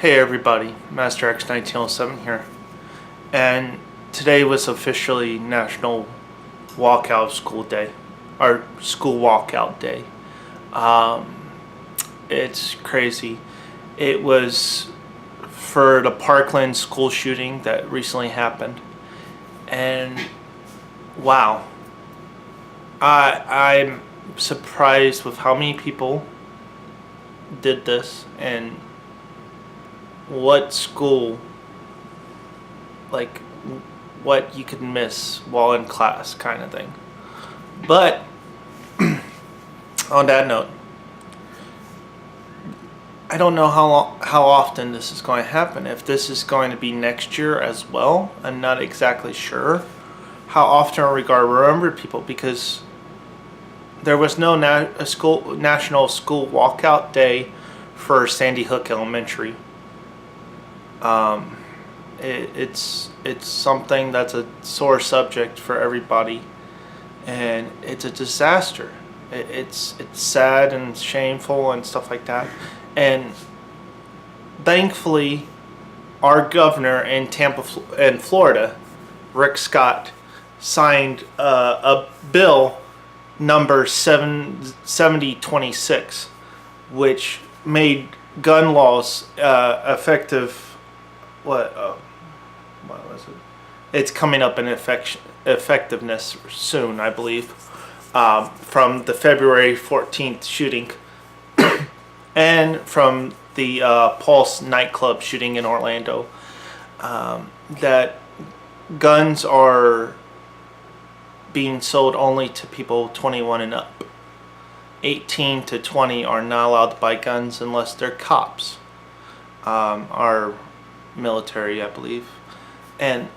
Hey everybody, Master X 1907 here, and today was officially National Walkout School Day, or School Walkout Day. It's crazy. It was for the Parkland school shooting that recently happened, and wow, I'm surprised with how many people did this and what school, like what you could miss while in class kind of thing. But on that note, I don't know how often this is going to happen. If this is going to be next year as well, I'm not exactly sure how often are we going to remember people, because there was no national school walkout day for Sandy Hook Elementary. It's something that's a sore subject for everybody, and it's a disaster. It's sad and shameful and stuff like that. And thankfully, our governor in Tampa in Florida, Rick Scott, signed a bill number 7026, which made gun laws effective. What was it? It's coming up in effectiveness soon, I believe, from the February 14th shooting and from the Pulse nightclub shooting in Orlando, that guns are being sold only to people 21 and up. 18 to 20 are not allowed to buy guns unless they're cops. Our military, I believe, and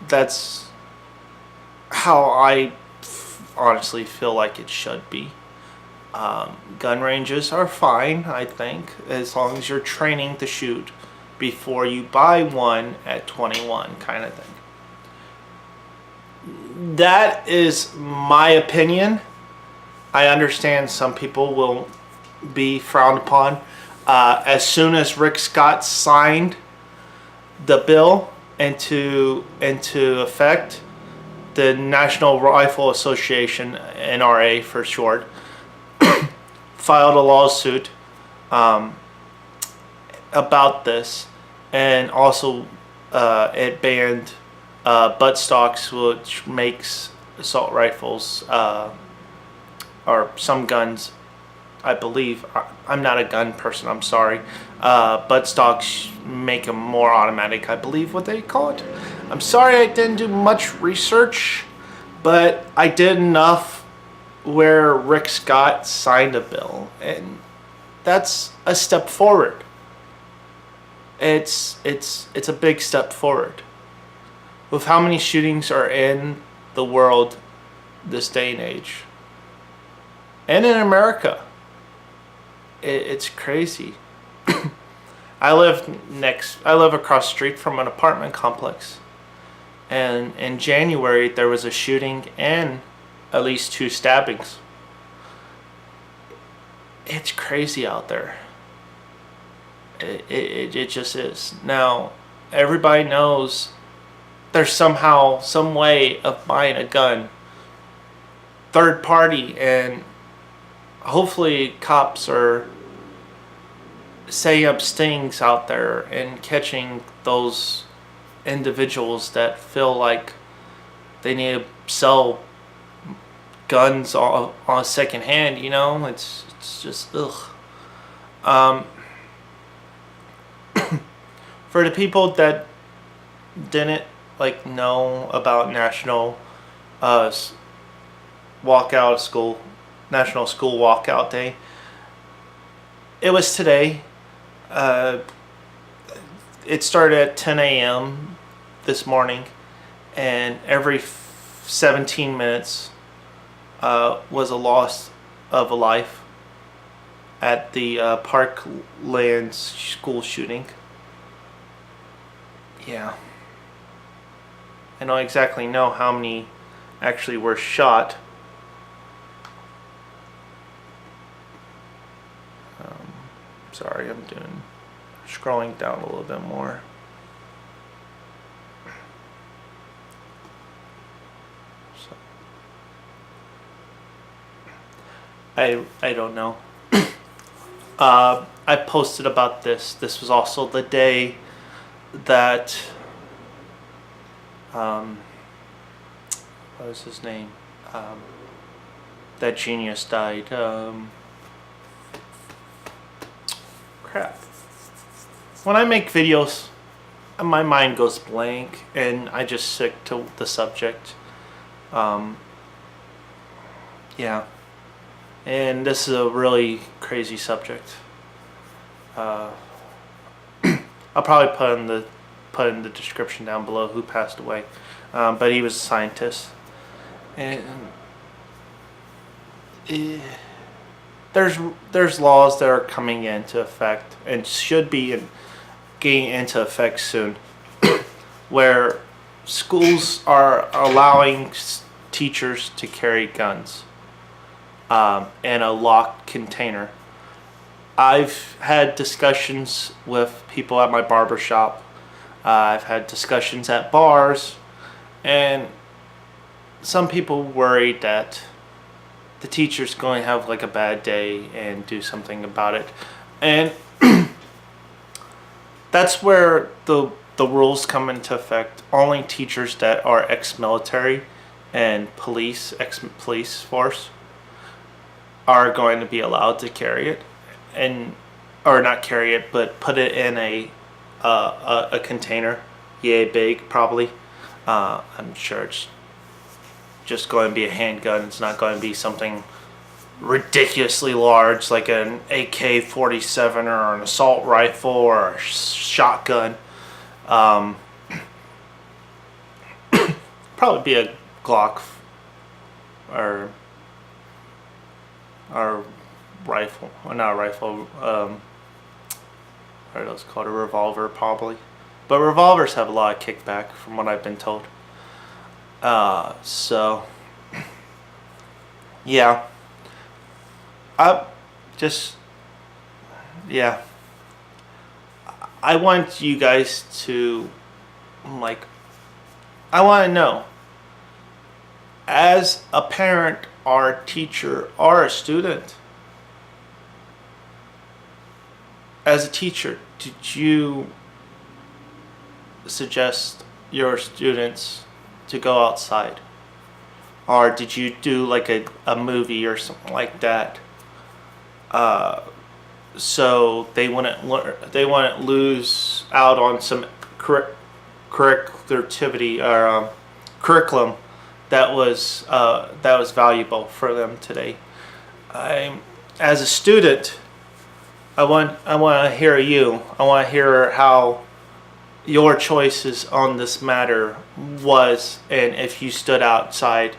that's how I honestly feel like it should be. Gun ranges are fine, I think, as long as you're training to shoot before you buy one at 21, kind of thing. That is my opinion. I understand some people will be frowned upon. As soon as Rick Scott signed the bill into effect, the National Rifle Association, NRA for short, filed a lawsuit about this, and also it banned buttstocks, which makes assault rifles or some guns, I believe. I'm not a gun person, I'm sorry. Buttstocks make them more automatic, I believe what they call it. I'm sorry I didn't do much research, but I did enough where Rick Scott signed a bill, and that's a step forward. It's a big step forward. With how many shootings are in the world this day and age, and in America, it's crazy. I live across the street from an apartment complex, and in January there was a shooting and at least 2 stabbings. It's crazy out there. It just is. Now, everybody knows there's somehow some way of buying a gun third party, and hopefully cops are setting up stings out there and catching those individuals that feel like they need to sell guns on second hand. You know, it's just ugh. For the people that didn't know about National National School Walkout Day, it was today. It started at 10 a.m. this morning, and every 17 minutes was a loss of a life at the Parkland school shooting. Yeah. I don't exactly know how many actually were shot. Sorry, I'm doing scrolling down a little bit more. So, I don't know. I posted about this. This was also the day that what was his name? That genius died. Crap. When I make videos, my mind goes blank and I just stick to the subject. Yeah. And this is a really crazy subject. I'll probably put in the description down below who passed away. But he was a scientist. And there's laws that are coming into effect and should be getting into effect soon, where schools are allowing teachers to carry guns in a locked container. I've had discussions with people at my barber shop. I've had discussions at bars, and some people worried that the teacher's going to have like a bad day and do something about it. And that's where the rules come into effect. Only teachers that are ex-military and ex-police force are going to be allowed to carry it, or not carry it, but put it in a container, yay big probably. I'm sure it's just going to be a handgun. It's not going to be something ridiculously large like an AK-47 or an assault rifle or a shotgun. Probably be a Glock or rifle, or not a rifle. What are those called? A revolver, probably. But revolvers have a lot of kickback, from what I've been told. So yeah, yeah. I want you guys to, I want to know, as a parent or a teacher or a student, as a teacher, did you suggest your students to go outside? Or did you do like a movie or something like that, so they wouldn't lose out on some curriculum that was valuable for them today? As a student, I want to hear you. I want to hear how your choices on this matter was, and if you stood outside.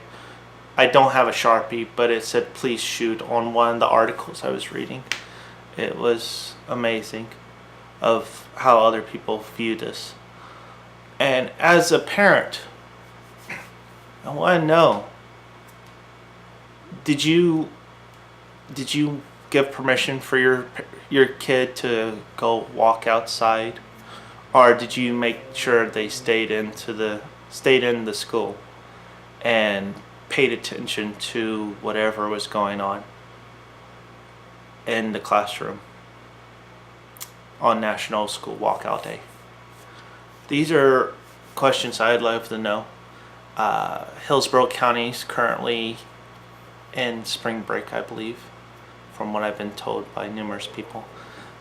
I don't have a Sharpie, but it said please shoot on one of the articles I was reading. It was amazing of how other people view this. And as a parent, I want to know, did you give permission for your kid to go walk outside, or did you make sure they stayed in the school and paid attention to whatever was going on in the classroom on National School Walkout Day? These are questions I'd love to know. Hillsborough County's currently in spring break, I believe, from what I've been told by numerous people.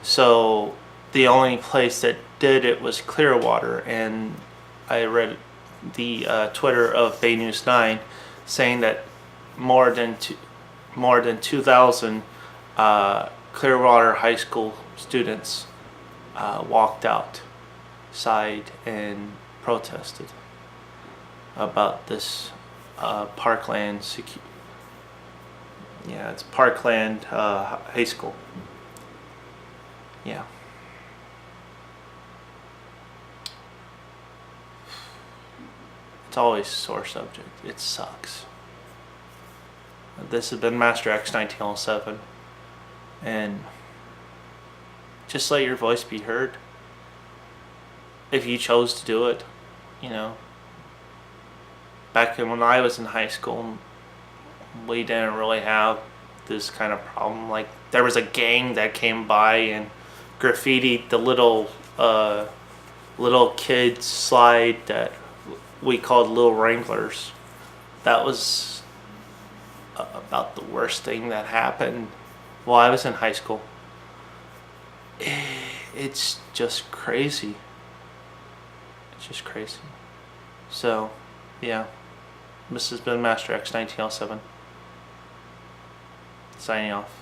So the only place that did it was Clearwater, and I read the Twitter of Bay News 9 saying that more than 2,000 Clearwater High School students walked outside and protested about this Parkland it's Parkland High School. Yeah. It's always a sore subject. It sucks. This has been Master X 1907, and just let your voice be heard. If you chose to do it, you know. Back when I was in high school, we didn't really have this kind of problem. Like, there was a gang that came by and graffitied the little kids slide that we called Little Wranglers. That was about the worst thing that happened while I was in high school. It's just crazy. It's just crazy. So, yeah. This has been Master X 1907. Signing off.